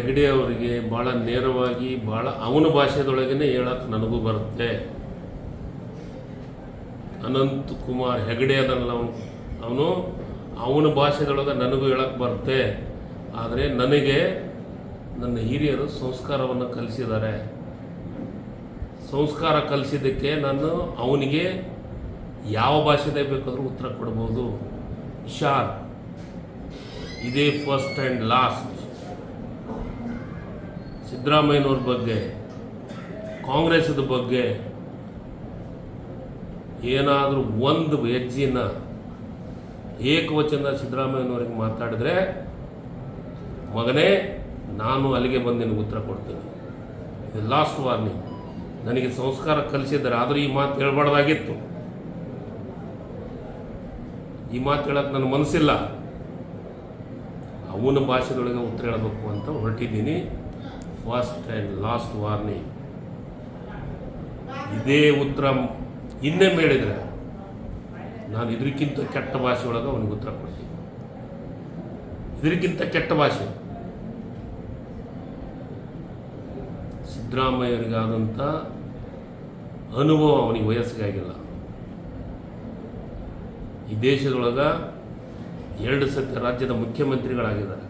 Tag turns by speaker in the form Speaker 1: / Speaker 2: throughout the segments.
Speaker 1: ಹೆಗಡೆ ಅವರಿಗೆ ಭಾಳ ನೇರವಾಗಿ ಭಾಳ ಅವನ ಭಾಷೆದೊಳಗೇ ಹೇಳಕ್ಕೆ ನನಗೂ ಬರುತ್ತೆ. ಅನಂತ್ ಕುಮಾರ್ ಹೆಗಡೆ ಅದಲ್ಲ ಅವನು ಅವನ ಭಾಷೆದೊಳಗೆ ನನಗೂ ಹೇಳಕ್ಕೆ ಬರುತ್ತೆ. ಆದರೆ ನನಗೆ ನನ್ನ ಹಿರಿಯರು ಸಂಸ್ಕಾರವನ್ನು ಕಲಿಸಿದ್ದಾರೆ. ಸಂಸ್ಕಾರ ಕಲಿಸಿದ್ದಕ್ಕೆ ನಾನು ಅವನಿಗೆ ಯಾವ ಭಾಷೆದೇ ಬೇಕಾದರೂ ಉತ್ತರ ಕೊಡ್ಬೋದು. ಹುಷಾರ್, ಇದೇ ಫಸ್ಟ್ ಆ್ಯಂಡ್ ಲಾಸ್ಟ್. ಸಿದ್ದರಾಮಯ್ಯನವ್ರ ಬಗ್ಗೆ, ಕಾಂಗ್ರೆಸ್ದ ಬಗ್ಗೆ ಏನಾದರೂ ಒಂದು ಹೆಜ್ಜೆನ ಏಕವಚನ ಸಿದ್ದರಾಮಯ್ಯನವ್ರಿಗೆ ಮಾತಾಡಿದ್ರೆ ಮಗನೇ ನಾನು ಅಲ್ಲಿಗೆ ಬಂದು ನಿನಗೆ ಉತ್ತರ ಕೊಡ್ತೀನಿ. ಇದು ಲಾಸ್ಟ್ ವಾರ್ನಿಂಗ್. ನನಗೆ ಸಂಸ್ಕಾರ ಕಲಿಸಿದ್ದಾರೆ, ಆದರೂ ಈ ಮಾತು ಹೇಳ್ಬಾರ್ದಾಗಿತ್ತು. ಈ ಮಾತು ಹೇಳಕ್ಕೆ ನನ್ನ ಮನಸ್ಸಿಲ್ಲ. ಅವನ ಭಾಷೆದೊಳಗೆ ಉತ್ತರ ಹೇಳಬೇಕು ಅಂತ ಹೊರಟಿದ್ದೀನಿ. First and last warning. ಇದೇ ಉತ್ತರ ಇನ್ನೇ ಹೇಳಿದರೆ ನಾನು ಇದಕ್ಕಿಂತ ಕೆಟ್ಟ ಭಾಷೆ ಒಳಗೆ ಅವನಿಗೆ ಉತ್ತರ ಕೊಡ್ತೀನಿ. ಇದಕ್ಕಿಂತ ಕೆಟ್ಟ ಭಾಷೆ. ಸಿದ್ದರಾಮಯ್ಯರಿಗಾದಂಥ ಅನುಭವ ಅವನಿಗೆ ವಯಸ್ಸಿಗಾಗಿಲ್ಲ. ಈ ದೇಶದೊಳಗೆ 2 ಸತಿ ರಾಜ್ಯದ ಮುಖ್ಯಮಂತ್ರಿಗಳಾಗಿದ್ದಾರೆ.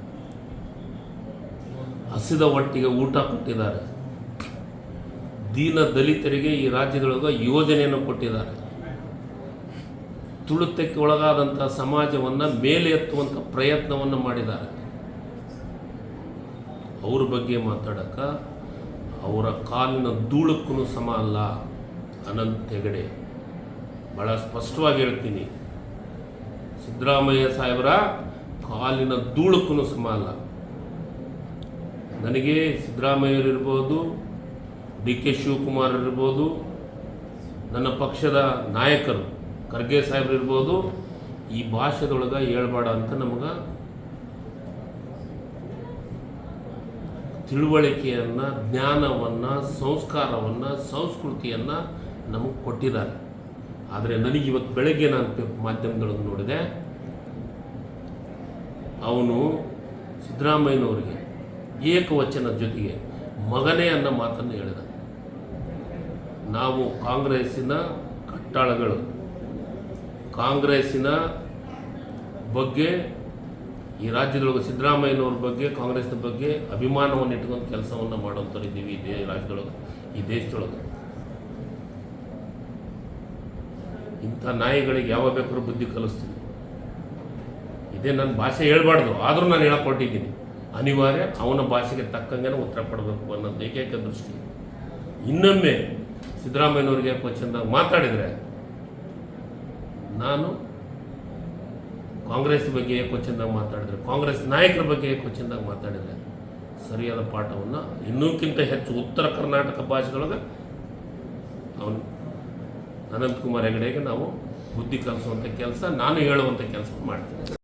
Speaker 1: ಹಸಿದ ಹೊಟ್ಟಿಗೆ ಊಟ ಕೊಟ್ಟಿದ್ದಾರೆ. ದೀನ ದಲಿತರಿಗೆ ಈ ರಾಜ್ಯದೊಳಗೆ ಯೋಜನೆಯನ್ನು ಕೊಟ್ಟಿದ್ದಾರೆ. ತುಳಿತಕ್ಕೆ ಒಳಗಾದಂಥ ಸಮಾಜವನ್ನು ಮೇಲೆ ಎತ್ತುವಂಥ ಪ್ರಯತ್ನವನ್ನು ಮಾಡಿದ್ದಾರೆ. ಅವ್ರ ಬಗ್ಗೆ ಮಾತಾಡೋಕ್ಕೆ ಅವರ ಕಾಲಿನ ಧೂಳಕ್ಕೂ ಸಮ ಅಲ್ಲ ಅನಂತ್ ಹೆಗಡೆ. ಭಾಳ ಸ್ಪಷ್ಟವಾಗಿ ಹೇಳ್ತೀನಿ, ಸಿದ್ದರಾಮಯ್ಯ ಸಾಹೇಬರ ಕಾಲಿನ ಧೂಳಕ್ಕೂ ಸಮ ಅಲ್ಲ. ನನಗೆ ಸಿದ್ದರಾಮಯ್ಯರಿರ್ಬೋದು, ಡಿ.ಕೆ. ಶಿವಕುಮಾರ್ ಇರ್ಬೋದು, ನನ್ನ ಪಕ್ಷದ ನಾಯಕರು ಖರ್ಗೆ ಸಾಹೇಬ್ರಿರ್ಬೋದು, ಈ ಭಾಷೆದೊಳಗೆ ಹೇಳ್ಬೇಡ ಅಂತ ನಮಗೆ ತಿಳುವಳಿಕೆಯನ್ನು, ಜ್ಞಾನವನ್ನು, ಸಂಸ್ಕಾರವನ್ನು, ಸಂಸ್ಕೃತಿಯನ್ನು ನಮಗೆ ಕೊಟ್ಟಿದ್ದಾರೆ. ಆದರೆ ನನಗೆ ಇವತ್ತು ಬೆಳಗ್ಗೆ ನಾನು ಮಾಧ್ಯಮದೊಳಗೆ ನೋಡಿದೆ, ಅವನು ಸಿದ್ದರಾಮಯ್ಯನವರಿಗೆ ಏಕವಚನ ಜೊತೆಗೆ ಮಗನೇ ಅನ್ನೋ ಮಾತನ್ನು ಹೇಳಿದ. ನಾವು ಕಾಂಗ್ರೆಸ್ಸಿನ ಕಟ್ಟಾಳಗಳು, ಕಾಂಗ್ರೆಸ್ಸಿನ ಬಗ್ಗೆ, ಈ ರಾಜ್ಯದೊಳಗೆ ಸಿದ್ದರಾಮಯ್ಯನವ್ರ ಬಗ್ಗೆ, ಕಾಂಗ್ರೆಸ್ನ ಬಗ್ಗೆ ಅಭಿಮಾನವನ್ನು ಇಟ್ಕೊಂಡು ಕೆಲಸವನ್ನು ಮಾಡೋಂಥವ್ರು ಇದ್ದೀವಿ ಈ ರಾಜ್ಯದೊಳಗೆ, ಈ ದೇಶದೊಳಗೆ. ಇಂಥ ನಾಯಿಗಳಿಗೆ ಯಾವ ಬೇಕಾದ್ರೂ ಬುದ್ಧಿ ಕಲಿಸ್ತೀನಿ. ಇದೇ ನನ್ನ ಭಾಷೆ ಹೇಳ್ಬಾರ್ದು, ಆದರೂ ನಾನು ಹೇಳಕೊಟ್ಟಿದ್ದೀನಿ. ಅನಿವಾರ್ಯ ಅವನ ಭಾಷೆಗೆ ತಕ್ಕಂಗೆ ಉತ್ತರ ಕೊಡಬೇಕು ಅನ್ನೋದು ಏಕೈಕ ದೃಷ್ಟಿ. ಇನ್ನೊಮ್ಮೆ ಸಿದ್ದರಾಮಯ್ಯನವ್ರಿಗೆ ಕ್ವಶನ್ದಾಗ ಮಾತಾಡಿದರೆ ನಾನು ಕಾಂಗ್ರೆಸ್ ಬಗ್ಗೆ ಕ್ವಶನ್ದಾಗ ಮಾತಾಡಿದರೆ, ಕಾಂಗ್ರೆಸ್ ನಾಯಕರ ಬಗ್ಗೆ ಕ್ವಶನ್ದಾಗ ಮಾತಾಡಿದರೆ ಸರಿಯಾದ ಪಾಠವನ್ನು ಇನ್ನೂಕ್ಕಿಂತ ಹೆಚ್ಚು ಉತ್ತರ ಕರ್ನಾಟಕ ಭಾಷೆದೊಳಗೆ ಅವನು ಅನಂತ್ ಕುಮಾರ್ ಹೆಗಡೆಗೆ ನಾವು ಬುದ್ಧಿ ಕಲಿಸುವಂಥ ಕೆಲಸ, ನಾನು ಹೇಳುವಂಥ ಕೆಲಸ ಮಾಡ್ತೀನಿ.